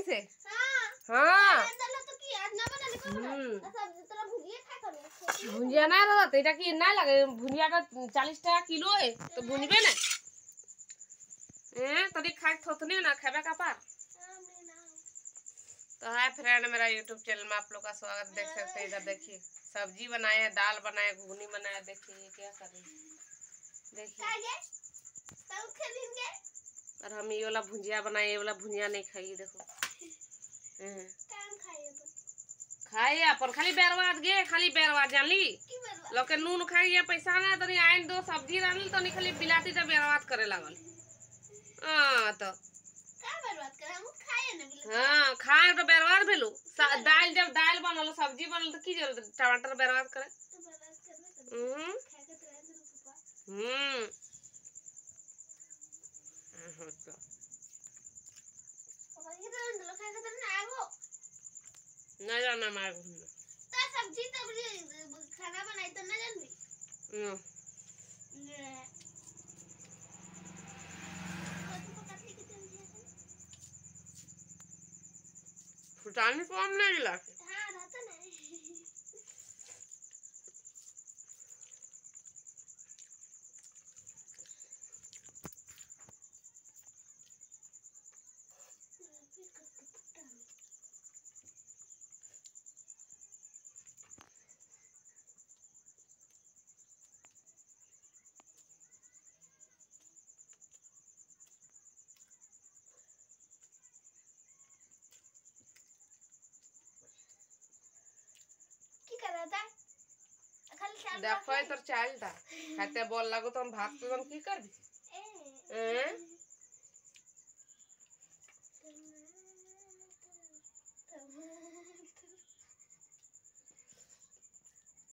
Time से। हाँ भुंजिया ना रहता এটা কি না লাগে ভুনিয়াটা 40 টাকা কিলো है तो भुनबे ना तनी खाए थोथनी ना खाबे का पार। तो हाय फ्रेंड, मेरा यूट्यूब चैनल में आप लोग का स्वागत। देख सकते हैं इधर देखिए सब्जी बनाए हैं, दाल बनाए, घुगनी बनाया। देखिए ये क्या कर रही है, देखिए। और हम ये वाला भुंजिया बनाए, ये वाला भुंजिया नहीं खाइए। देखो खाइए अपन खाली बर्बाद गे, खाली बर्बाद जानली लोग के नून खाइए पैसा ना तो आइन दो सब्जी रानी तो नहीं खाली बिलाती तो बर्बाद करे लागल। हाँ तो हाँ खाए तो बर्बाद भेलू। दाल जब दाल बनल सब्जी बनल तो की जरूरत टमाटर बर्बाद करे। ना जाना मार सब्जी खाना बनाई तो ना जानबी। फुटानी कम नहीं गिला हां रहता नहीं। देखो तो चाल था खाते बोल लागो तो हम भाग तो हम की करबी।